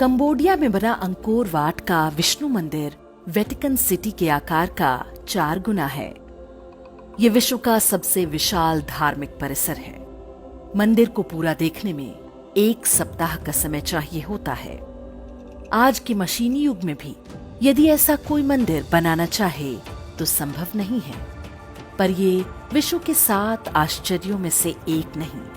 Cambodia में बना Angkor Wat का विष्णु मंदिर वेटिकन सिटी के आकार का 4 गुना है। ये विश्व का सबसे विशाल धार्मिक परिसर है। मंदिर को पूरा देखने में 1 सप्ताह का समय चाहिए होता है। आज के मशीनी युग में भी यदि ऐसा कोई मंदिर बनाना चाहे तो संभव नहीं है, पर ये विश्व के 7 आश्चर्यों में से एक नहीं।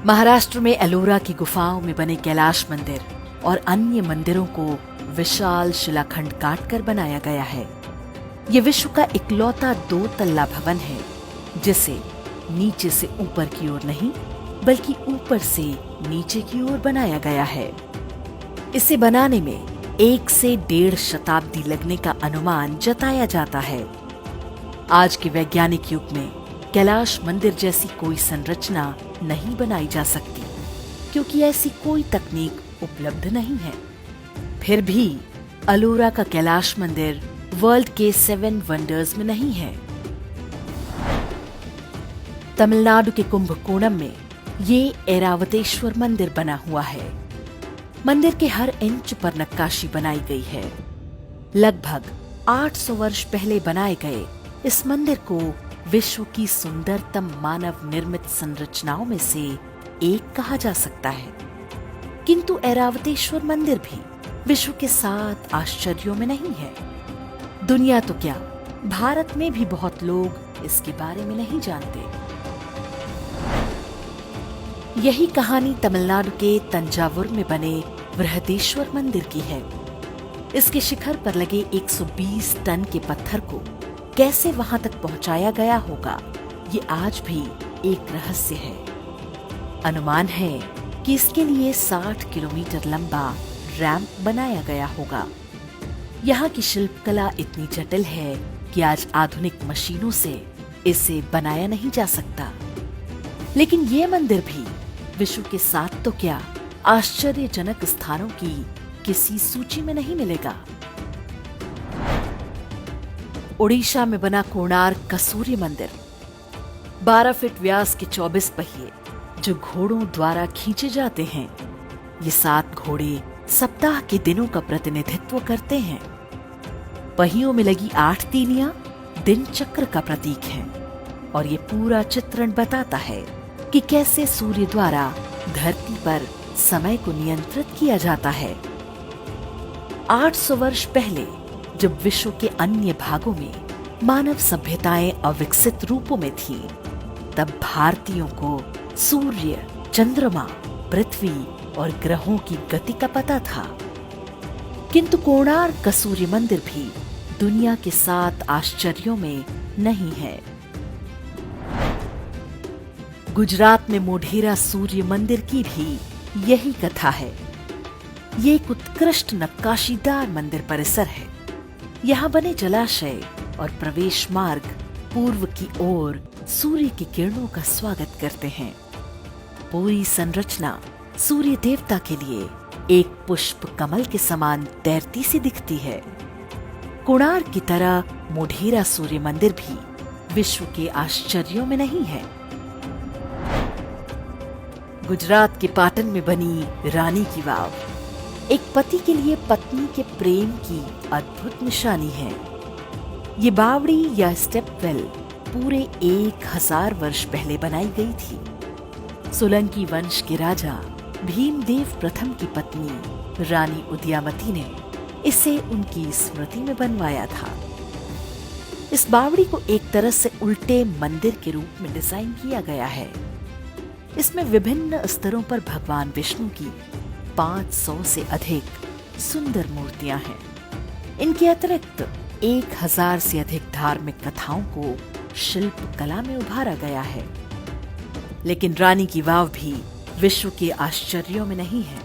महाराष्ट्र में एलोरा की गुफाओं में बने कैलाश मंदिर और अन्य मंदिरों को विशाल शिलाखंड काटकर बनाया गया है। ये विश्व का इकलौता 2 तल्ला भवन है जिसे नीचे से ऊपर की ओर नहीं बल्कि ऊपर से नीचे की ओर बनाया गया है। इसे बनाने में 1 से 1.5 शताब्दी लगने का अनुमान जताया जाता है। आज के वैज्ञानिक युग में कैलाश मंदिर जैसी कोई संरचना नहीं बनाई जा सकती क्योंकि ऐसी कोई तकनीक उपलब्ध नहीं है। फिर भी अलोरा का कैलाश मंदिर वर्ल्ड के 7 वंडर्स में नहीं है। तमिलनाडु के कुंभकोणम में ये ऐरावतेश्वर मंदिर बना हुआ है। मंदिर के हर इंच पर नक्काशी बनाई गई है। लगभग 800 वर्ष पहले बनाए गए इस मंदिर को विश्व की सुंदरतम मानव निर्मित संरचनाओं में से एक कहा जा सकता है। किंतु ऐरावतेश्वर मंदिर भी विश्व के 7 आश्चर्यों में नहीं है। दुनिया तो क्या, भारत में भी बहुत लोग इसके बारे में नहीं जानते। यही कहानी तमिलनाडु के तंजावुर में बने बृहदेश्वर मंदिर की है। इसके शिखर पर लगे 120 टन के पत्थर को कैसे वहां तक पहुंचाया गया होगा, ये आज भी एक रहस्य है। अनुमान है कि इसके लिए 60 किलोमीटर लंबा रैंप बनाया गया होगा। यहाँ की शिल्पकला इतनी जटिल है कि आज आधुनिक मशीनों से इसे बनाया नहीं जा सकता। लेकिन ये मंदिर भी विश्व के 7 तो क्या आश्चर्यजनक स्थानों की किसी सूची में नहीं मिलेगा। ओडिशा में बना कोणार्क का सूर्य मंदिर 12 फीट व्यास के 24 पहिए जो घोड़ों द्वारा खींचे जाते हैं। ये 7 घोड़े सप्ताह के दिनों का प्रतिनिधित्व करते हैं। पहियों में लगी 8 तीलियां दिन चक्र का प्रतीक हैं और ये पूरा चित्रण बताता है कि कैसे सूर्य द्वारा धरती पर समय को नियंत्रित किया जाता है। 800 वर्ष पहले जब विश्व के अन्य भागों में मानव सभ्यताएं अविकसित रूपों में थीं, तब भारतीयों को सूर्य, चंद्रमा, पृथ्वी और ग्रहों की गति का पता था। किंतु कोणार्क का सूर्य मंदिर भी दुनिया के 7 आश्चर्यों में नहीं है। गुजरात में मोढेरा सूर्य मंदिर की भी यही कथा है। ये एक उत्कृष्ट नक्काशीदार मंदिर परिसर है। यहाँ बने जलाशय और प्रवेश मार्ग पूर्व की ओर सूर्य की किरणों का स्वागत करते हैं। पूरी संरचना सूर्य देवता के लिए एक पुष्प कमल के समान तैरती सी दिखती है। कोणार्क की तरह मोढेरा सूर्य मंदिर भी विश्व के आश्चर्यों में नहीं है। गुजरात के पाटन में बनी रानी की वाव एक पति के लिए पत्नी के प्रेम की अद्भुत निशानी है। ये बावड़ी या स्टेपवेल पूरे 1000 वर्ष पहले बनाई गई थी। सोलंकी वंश के राजा भीमदेव प्रथम की पत्नी रानी उदयामती ने इसे उनकी स्मृति में बनवाया था। इस बावड़ी को एक तरह से उल्टे मंदिर के रूप में डिजाइन किया गया है। इसमें विभिन्न स्तरों पर भगवान विष्णु की 500 से अधिक सुंदर मूर्तियां हैं। इनके अतिरिक्त 1000 से अधिक धार्मिक कथाओं को शिल्प कला में उभारा गया है। लेकिन रानी की वाव भी विश्व के आश्चर्यों में नहीं है।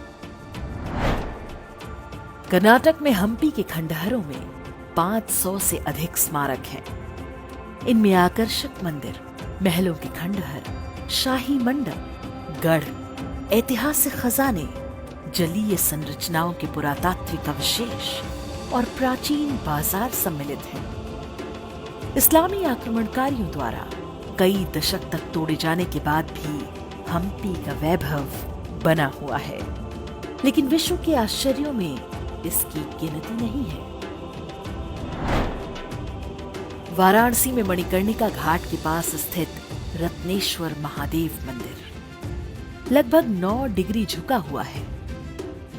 कर्नाटक में हम्पी के खंडहरों में 500 से अधिक स्मारक हैं। इनमें आकर्षक मंदिर, महलों के खंडहर, शाही मंडप, गढ़, ऐतिहासिक खजाने, जलीय संरचनाओं के पुरातात्विक अवशेष और प्राचीन बाजार सम्मिलित हैं। इस्लामी आक्रमणकारियों द्वारा कई दशक तक तोड़े जाने के बाद भी हम्पी का वैभव बना हुआ है, लेकिन विश्व के आश्चर्यों में इसकी गिनती नहीं है। वाराणसी में मणिकर्णिका घाट के पास स्थित रत्नेश्वर महादेव मंदिर लगभग 9 डिग्री झुका हुआ है,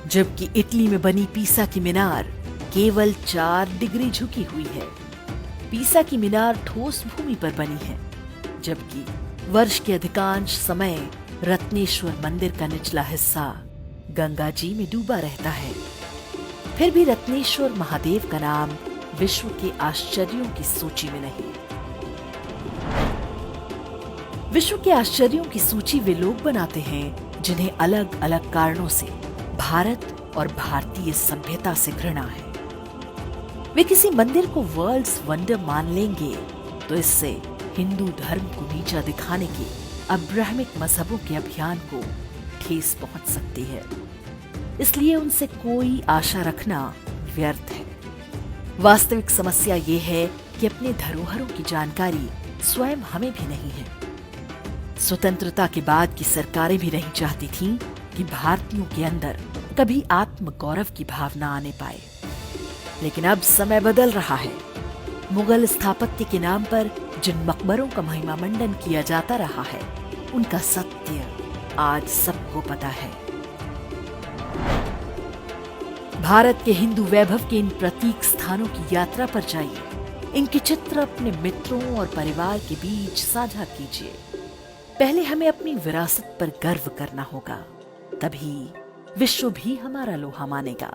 जबकि इटली में बनी पीसा की मीनार केवल 4 डिग्री झुकी हुई है। पीसा की मीनार ठोस भूमि पर बनी है, जबकि वर्ष के अधिकांश समय रत्नेश्वर मंदिर का निचला हिस्सा गंगा जी में डूबा रहता है। फिर भी रत्नेश्वर महादेव का नाम विश्व के आश्चर्यों की सूची में नहीं। विश्व के आश्चर्यों की सूची वे लोग बनाते हैं जिन्हें अलग अलग कारणों से भारत और भारतीय सभ्यता से घृणा है। वे किसी मंदिर को वर्ल्ड्स वंडर मान लेंगे तो इससे हिंदू धर्म को नीचा दिखाने के अब्राहमिक मजहबों के अभियान को ठेस पहुंच सकती है। इसलिए उनसे कोई आशा रखना व्यर्थ है। वास्तविक समस्या ये है कि अपने धरोहरों की जानकारी स्वयं हमें भी नहीं है। स्वतंत्रता के बाद की सरकारें भी नहीं चाहती थीं कि भारतीयों के अंदर कभी आत्म गौरव की भावना आने पाए, लेकिन अब समय बदल रहा है। मुगल स्थापत्य के नाम पर जिन मकबरों का महिमा मंडन किया जाता रहा है, उनका सत्य आज सबको पता है। भारत के हिंदू वैभव के इन प्रतीक स्थानों की यात्रा पर जाइए। इनके चित्र अपने मित्रों और परिवार के बीच साझा कीजिए। पहले हमें अपनी विरासत पर गर्व करना होगा, तभी विश्व भी हमारा लोहा मानेगा।